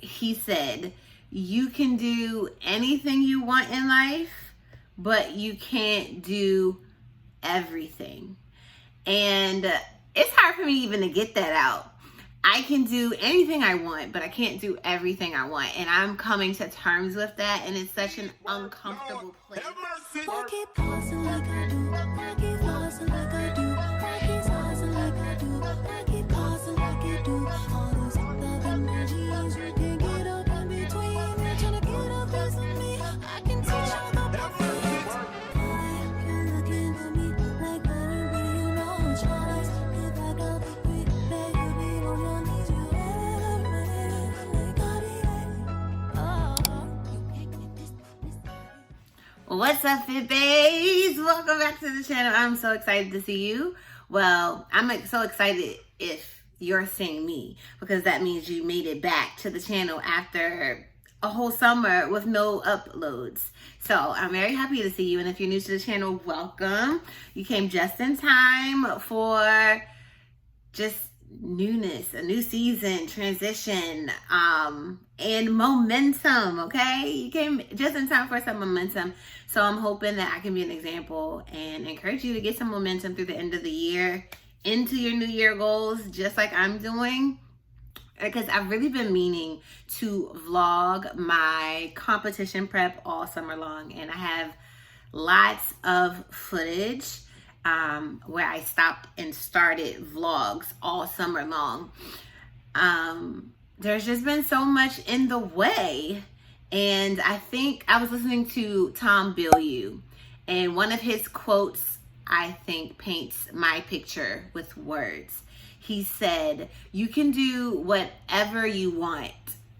he said, you can do anything you want in life, but you can't do everything. And it's hard for me even to get that out. I can do anything I want, but I can't do everything I want. And I'm coming to terms with that, and it's such an uncomfortable place. I keep pausing like I do. I keep pausing like I do. I keep pausing like I do. I keep pausing like I do. All those love emojis, you can get up in between. They're trying to get a piece of me. I can teach you the perfect. You're looking at me like anybody you know. Tries if I go quick, beg you be on your knees. You never got it. Oh, you can't this. What's up, Fit Babes? Welcome back to the channel. I'm so excited to see you. Well, I'm so excited if you're seeing me, because that means you made it back to the channel after a whole summer with no uploads. So I'm very happy to see you. And if you're new to the channel, welcome. You came just in time for just newness, a new season, transition, and momentum. Okay, you came just in time for some momentum. So I'm hoping that I can be an example and encourage you to get some momentum through the end of the year into your new year goals, just like I'm doing. Because I've really been meaning to vlog my competition prep all summer long, and I have lots of footage where I stopped and started vlogs all summer long. There's just been so much in the way. And I think I was listening to Tom Bilyeu, and one of his quotes, I think, paints my picture with words. He said, you can do whatever you want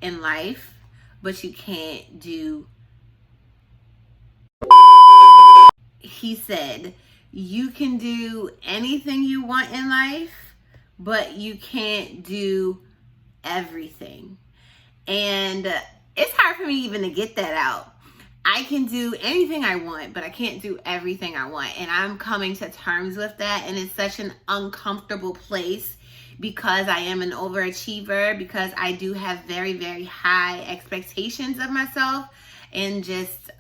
in life, but you can't do. He said, you can do anything you want in life, but you can't do everything. And it's hard for me even to get that out. I can do anything I want, but I can't do everything I want. And I'm coming to terms with that. And it's such an uncomfortable place, because I am an overachiever, because I do have very, very high expectations of myself, and just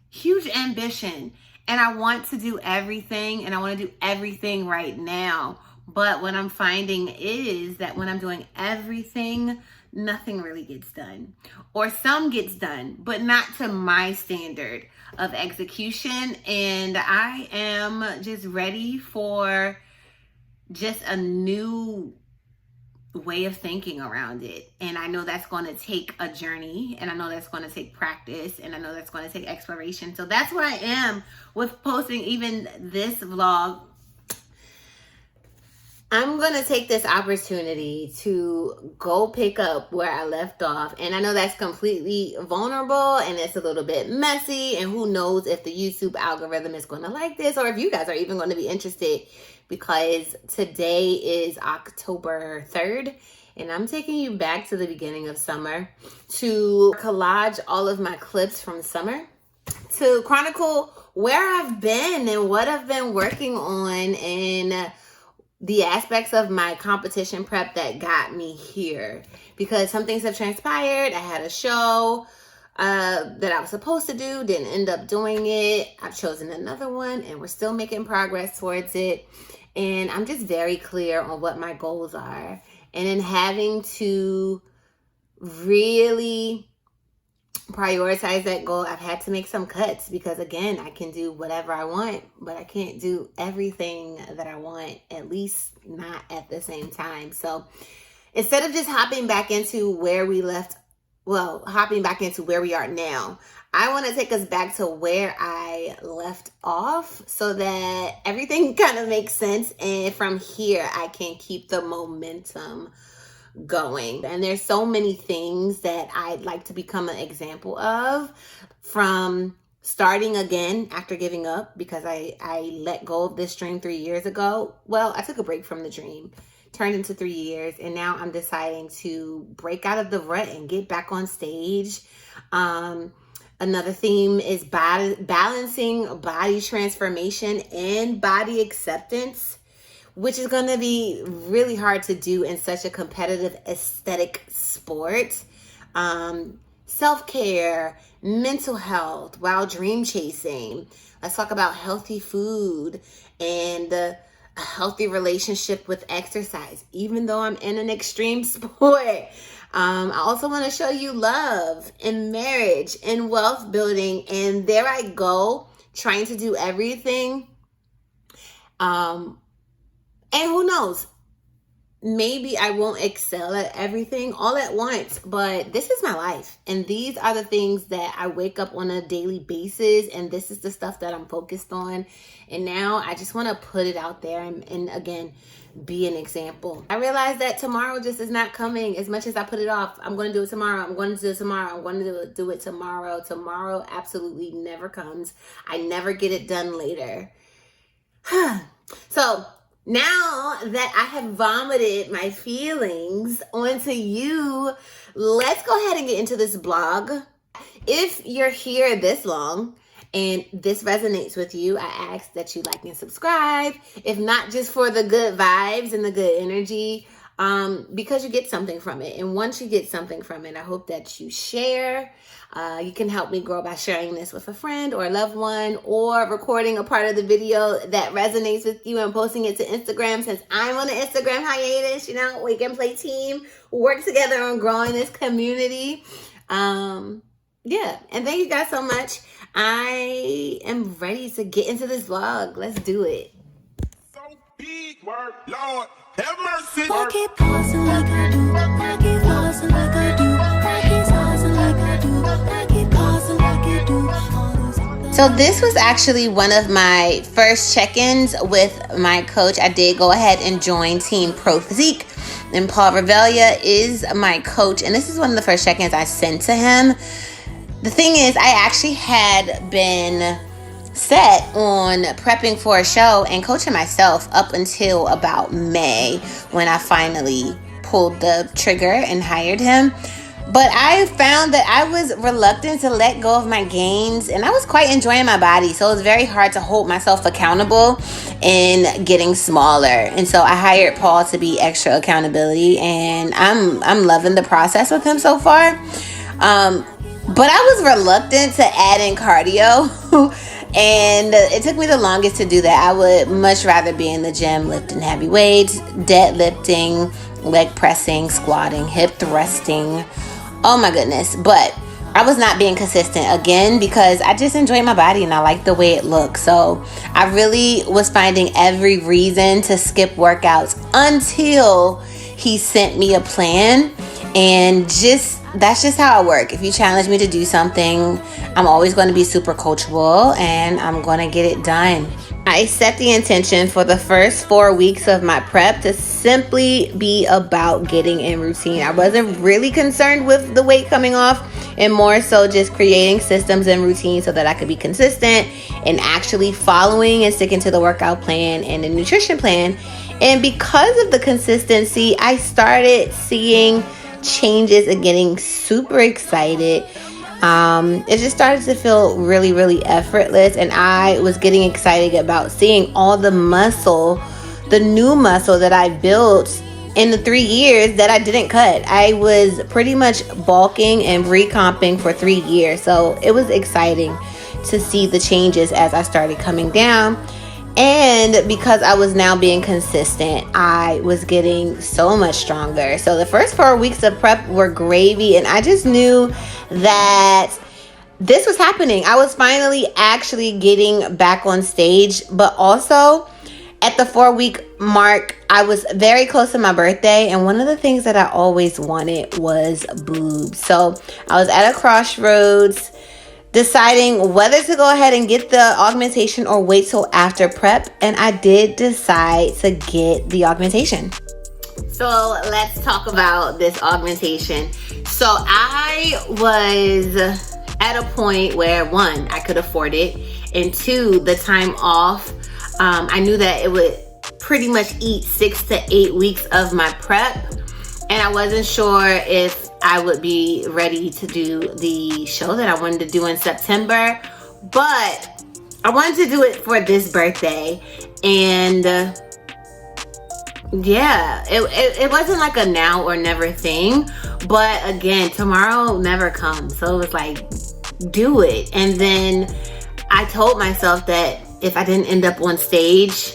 huge ambition. And I want to do everything, and I want to do everything right now. But what I'm finding is that when I'm doing everything, nothing really gets done. Or some gets done, but not to my standard of execution. And I am just ready for just a new way of thinking around it. And I know that's going to take a journey, and I know that's going to take practice, and I know that's going to take exploration. So that's where I am with posting even this vlog. I'm going to take this opportunity to go pick up where I left off. And I know that's completely vulnerable, and it's a little bit messy, and who knows if the YouTube algorithm is going to like this, or if you guys are even going to be interested, because today is October 3rd, and I'm taking you back to the beginning of summer to collage all of my clips from summer, to chronicle where I've been and what I've been working on, and the aspects of my competition prep that got me here. Because some things have transpired. I had a show that I was supposed to do, didn't end up doing it. I've chosen another one, and we're still making progress towards it. And I'm just very clear on what my goals are. And in having to really prioritize that goal, I've had to make some cuts, because again, I can do whatever I want, but I can't do everything that I want, at least not at the same time. So instead of just hopping back into where we are now, I want to take us back to where I left off, so that everything kind of makes sense, and from here I can keep the momentum going. And there's so many things that I'd like to become an example of, from starting again after giving up, because I let go of this dream 3 years ago. Well, I took a break from the dream, turned into 3 years, and now I'm deciding to break out of the rut and get back on stage. Another theme is balancing body transformation and body acceptance, which is going to be really hard to do in such a competitive aesthetic sport. Self-care, mental health while dream chasing. Let's talk about healthy food and a healthy relationship with exercise, even though I'm in an extreme sport. I also want to show you love and marriage and wealth building. And there I go, trying to do everything. And who knows? Maybe I won't excel at everything all at once, but this is my life. And these are the things that I wake up on a daily basis. And this is the stuff that I'm focused on. And now I just want to put it out there and again, be an example. I realize that tomorrow just is not coming as much as I put it off. I'm going to do it tomorrow. I'm going to do it tomorrow. I'm going to do it tomorrow. Tomorrow absolutely never comes. I never get it done later. So now that I have vomited my feelings onto you, let's go ahead and get into this blog. If you're here this long and this resonates with you, I ask that you like and subscribe. If not just for the good vibes and the good energy, because you get something from it. And once you get something from it, I hope that you share. You can help me grow by sharing this with a friend or a loved one, or recording a part of the video that resonates with you and posting it to Instagram. Since I'm on the Instagram hiatus, we can play team, work together on growing this community. Yeah, and thank you guys so much. I am ready to get into this vlog. Let's do it. So big word, Lord, have mercy. I keep pausing like I do. I keep pausing like I do. I keep pausing like I do. I keep pausing like I do. So this was actually one of my first check-ins with my coach. I did go ahead and join Team Pro Physique, and Paul Revelia is my coach. And this is one of the first check-ins I sent to him. The thing is, I actually had been set on prepping for a show and coaching myself up until about May, when I finally pulled the trigger and hired him. But I found that I was reluctant to let go of my gains, and I was quite enjoying my body. So it was very hard to hold myself accountable in getting smaller. And so I hired Paul to be extra accountability, and I'm loving the process with him so far. But I was reluctant to add in cardio. And it took me the longest to do that. I would much rather be in the gym lifting heavy weights, deadlifting, leg pressing, squatting, hip thrusting. Oh my goodness. But I was not being consistent again because I just enjoy my body and I like the way it looks. So I really was finding every reason to skip workouts until he sent me a plan. And that's just how I work. If you challenge me to do something, I'm always going to be super coachable and I'm going to get it done. I set the intention for the first 4 weeks of my prep to simply be about getting in routine. I wasn't really concerned with the weight coming off, and more so just creating systems and routines so that I could be consistent and actually following and sticking to the workout plan and the nutrition plan. And because of the consistency, I started seeing changes and getting super excited. It just started to feel really, really effortless, and I was getting excited about seeing all the muscle, the new muscle that I built in the 3 years that I didn't cut. I was pretty much bulking and recomping for 3 years, so it was exciting to see the changes as I started coming down. And because I was now being consistent, I was getting so much stronger. So the first 4 weeks of prep were gravy, and I just knew that this was happening. I was finally actually getting back on stage, but also at the 4-week mark, I was very close to my birthday, and one of the things that I always wanted was boobs. So I was at a crossroads, deciding whether to go ahead and get the augmentation or wait till after prep, and I did decide to get the augmentation. So let's talk about this augmentation. So I was at a point where, one, I could afford it, and two, the time off, I knew that it would pretty much eat 6 to 8 weeks of my prep, and I wasn't sure if I would be ready to do the show that I wanted to do in September, but I wanted to do it for this birthday. And Yeah, it wasn't like a now or never thing, but again, tomorrow never comes. So it was like, do it. And then I told myself that if I didn't end up on stage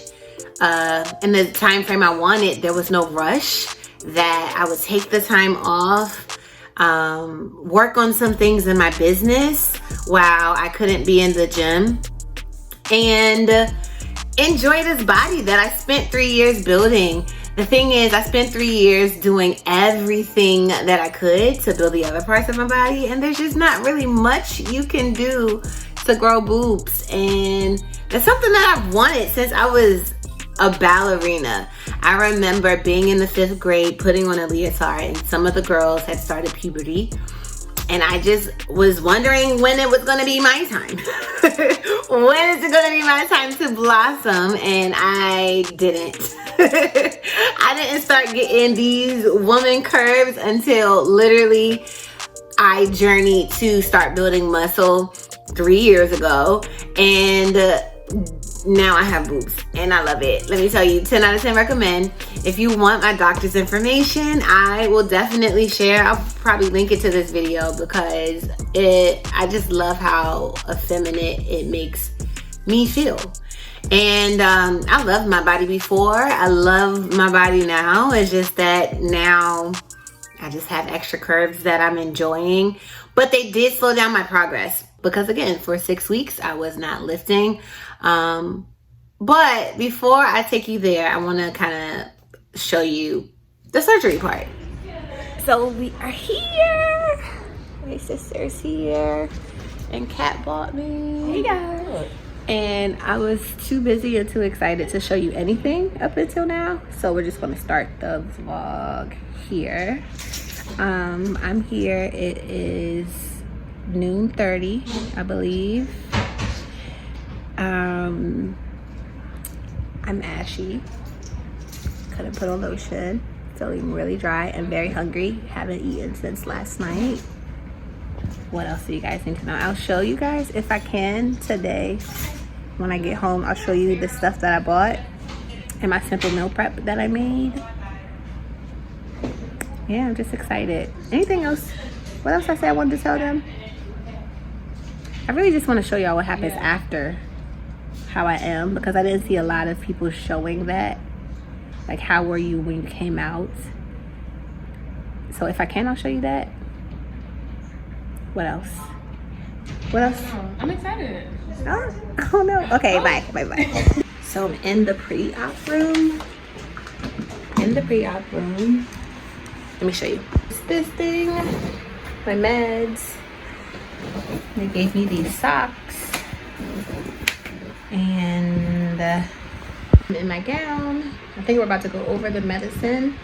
in the time frame I wanted, there was no rush, that I would take the time off, work on some things in my business while I couldn't be in the gym, and enjoy this body that I spent 3 years building. The thing is, I spent 3 years doing everything that I could to build the other parts of my body, and there's just not really much you can do to grow boobs. And that's something that I've wanted since I was a ballerina. I remember being in the 5th grade, putting on a leotard, and some of the girls had started puberty. And I just was wondering when it was going to be my time. When is it going to be my time to blossom? And I didn't. I didn't start getting these woman curves until literally I journeyed to start building muscle 3 years ago. And now I have boobs and I love it. Let me tell you, 10 out of 10 recommend. If you want my doctor's information, I will definitely share. I'll probably link it to this video because I just love how effeminate it makes me feel. And I loved my body before. I love my body now. It's just that now I just have extra curves that I'm enjoying. But they did slow down my progress because, again, for 6 weeks, I was not lifting. But before I take you there, I want to kind of show you the surgery part. So we are here. My sister's here. And Kat bought me. Hey guys. And I was too busy and too excited to show you anything up until now. So we're just going to start the vlog here. I'm here. It is noon 30, I believe. I'm ashy. Couldn't put on lotion. Feeling really dry and very hungry. Haven't eaten since last night. What else do you guys need to know? I'll show you guys if I can today. When I get home, I'll show you the stuff that I bought and my simple meal prep that I made. Yeah, I'm just excited. Anything else? What else I said I wanted to tell them? I really just want to show y'all what happens after how I am, because I didn't see a lot of people showing that. Like, how were you when you came out? So if I can, I'll show you that. What else? What else? I'm excited. Oh no. Okay, bye. So I'm in the pre-op room. Let me show you. It's this thing. My meds. They gave me these socks. And I'm in my gown. I think we're about to go over the medicine.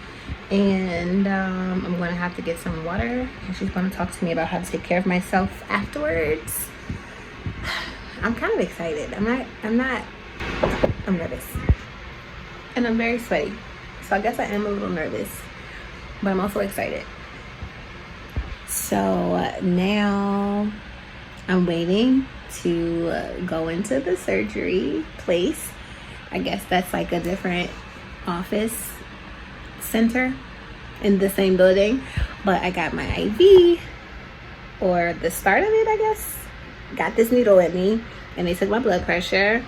And I'm going to have to get some water. And she's going to talk to me about how to take care of myself afterwards. I'm kind of excited. I'm nervous. And I'm very sweaty. So I guess I am a little nervous. But I'm also excited. So now I'm waiting to go into the surgery place. I guess that's like a different office center in the same building. But I got my IV, or the start of it, I guess. Got this needle in me, and they took my blood pressure,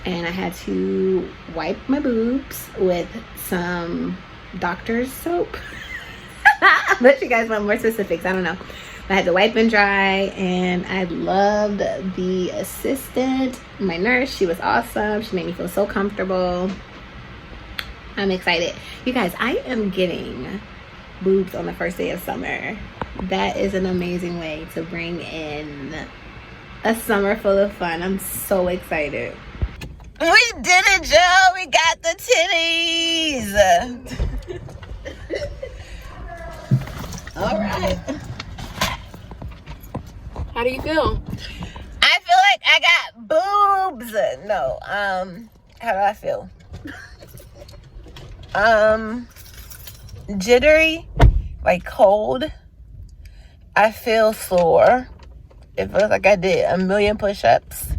and I had to wipe my boobs with some doctor's soap. Unless you guys want more specifics, I don't know. I had to wipe and dry, and I loved the assistant, my nurse. She was awesome. She made me feel so comfortable. I'm excited. You guys, I am getting boobs on the first day of summer. That is an amazing way to bring in a summer full of fun. I'm so excited. We did it, Joe. We got the titties. All right. How do you feel? I feel like I got boobs. No, how do I feel? Jittery, like cold. I feel sore. It feels like I did a million push-ups.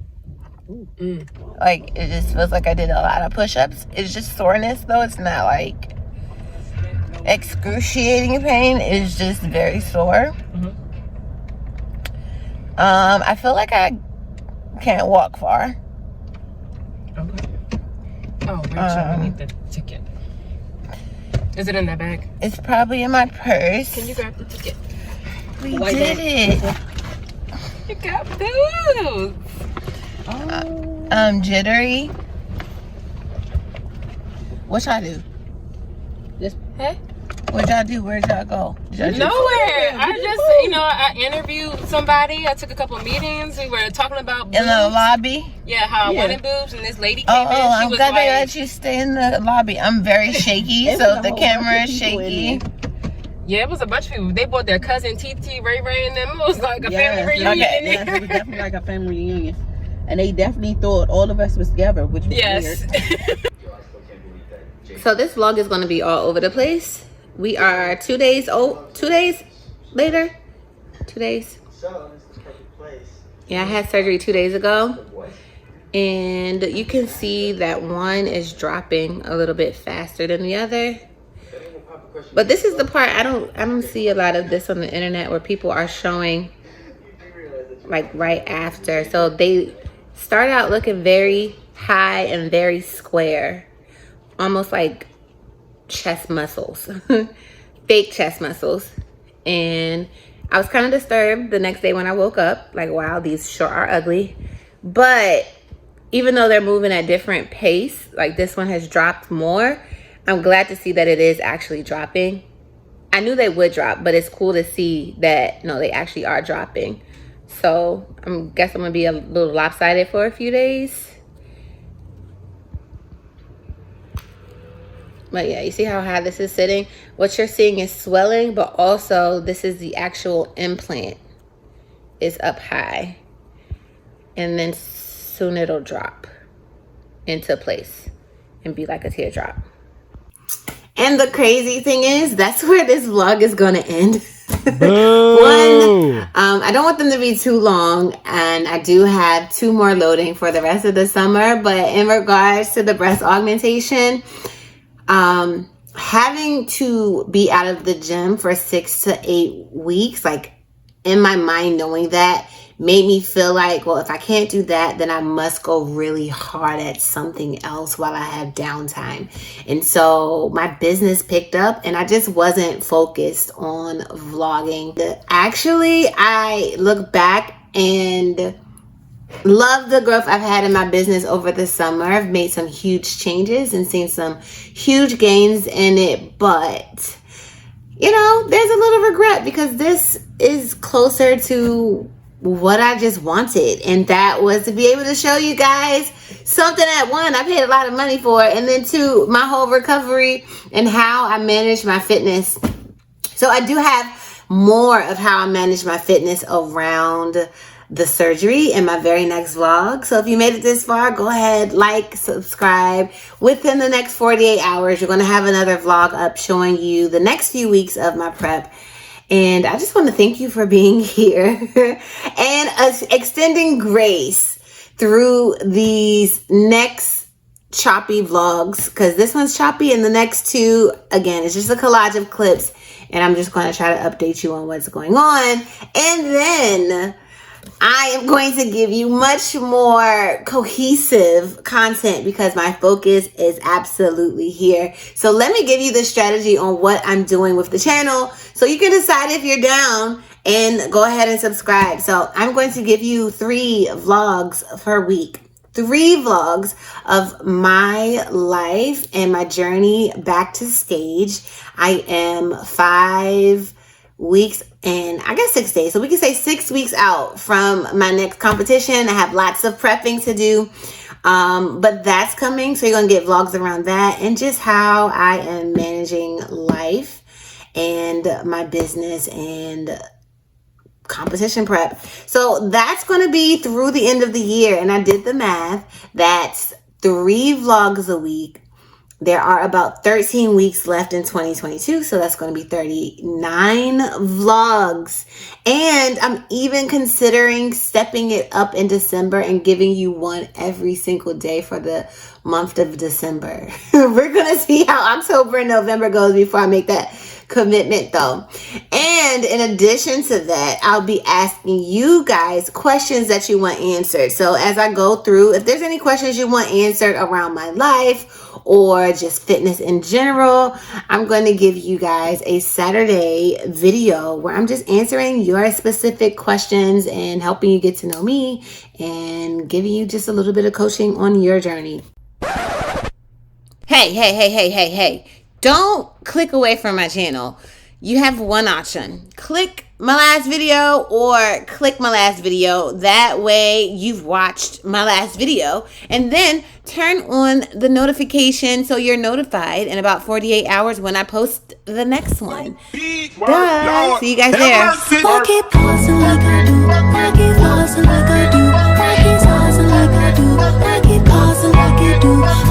Like, it just feels like I did a lot of push-ups. It's just soreness, though. It's not like excruciating pain. It's just very sore. I feel like I can't walk far. Okay. Oh, Rachel, I need the ticket. Is it in that bag? It's probably in my purse. Can you grab the ticket? We did it. You got Boobs. Jittery. What y'all do? Hey? What y'all do? Where'd y'all go? Nowhere. I just, I interviewed somebody. I took a couple of meetings. We were talking about boobs. In the lobby? Yeah, how I wanted boobs, and this lady came Oh, in. She I'm was glad like, they let you stay in the lobby. I'm very shaky, so the camera is shaky. Yeah, it was a bunch of people. They brought their cousin TT, Ray Ray, and them. It was like a family reunion. Yes, it was definitely like a family reunion. And they definitely thought all of us was together, which was weird. So this vlog is going to be all over the place. We are 2 days old. 2 days later? 2 days. Yeah, I had surgery 2 days ago. And you can see that one is dropping a little bit faster than the other. But this is the part I don't see a lot of this on the internet where people are showing like right after. So they start out looking very high and very square, almost like chest muscles, fake chest muscles. And I was kind of disturbed the next day when I woke up, like, wow, these sure are ugly. But even though they're moving at different pace, like this one has dropped more, I'm glad to see that it is actually dropping. I knew they would drop, but it's cool to see that, no, they actually are dropping. So I guess I'm gonna be a little lopsided for a few days. But yeah, you see how high this is sitting? What you're seeing is swelling, but also this is the actual implant is up high. And then soon it'll drop into place and be like a teardrop. And the crazy thing is, that's where this vlog is gonna end. I don't want them to be too long, and I do have 2 more loading for the rest of the summer. But in regards to the breast augmentation, having to be out of the gym for 6 to 8 weeks, like in my mind knowing that, made me feel like, well, if I can't do that, then I must go really hard at something else while I have downtime. And so my business picked up and I just wasn't focused on vlogging. Actually, I look back and love the growth I've had in my business over the summer. I've made some huge changes and seen some huge gains in it, but there's a little regret because this is closer to what I just wanted, and that was to be able to show you guys something that, 1, I paid a lot of money for, and then 2, my whole recovery and how I manage my fitness. So I do have more of how I manage my fitness around the surgery in my very next vlog. So if you made it this far, go ahead, like, subscribe. Within the next 48 hours, you're going to have another vlog up showing you the next few weeks of my prep. And I just want to thank you for being here and extending grace through these next choppy vlogs, because this one's choppy and the next 2, again, it's just a collage of clips, and I'm just going to try to update you on what's going on. And then I am going to give you much more cohesive content because my focus is absolutely here. So let me give you the strategy on what I'm doing with the channel so you can decide if you're down and go ahead and subscribe. So I'm going to give you 3 vlogs per week. 3 vlogs of my life and my journey back to stage. I am 5 weeks and I guess 6 days. So we can say 6 weeks out from my next competition. I have lots of prepping to do. But that's coming. So you're going to get vlogs around that and just how I am managing life and my business and competition prep. So that's going to be through the end of the year. And I did the math. That's 3 vlogs a week There are about 13 weeks left in 2022, so that's going to be 39 vlogs. And I'm even considering stepping it up in December and giving you one every single day for the month of December. We're going to see how October and November goes before I make that commitment though. And in addition to that, I'll be asking you guys questions that you want answered. So as I go through, if there's any questions you want answered around my life or just fitness in general, I'm going to give you guys a Saturday video where I'm just answering your specific questions and helping you get to know me and giving you just a little bit of coaching on your journey. Hey. Don't click away from my channel. You have one option. Click my last video or click my last video. That way you've watched my last video. And then turn on the notification so you're notified in about 48 hours when I post the next one. Duh. See you guys there. I keep pausing like I do. I keep pausing like I do. I keep pausing like I do. I keep pausing like I do.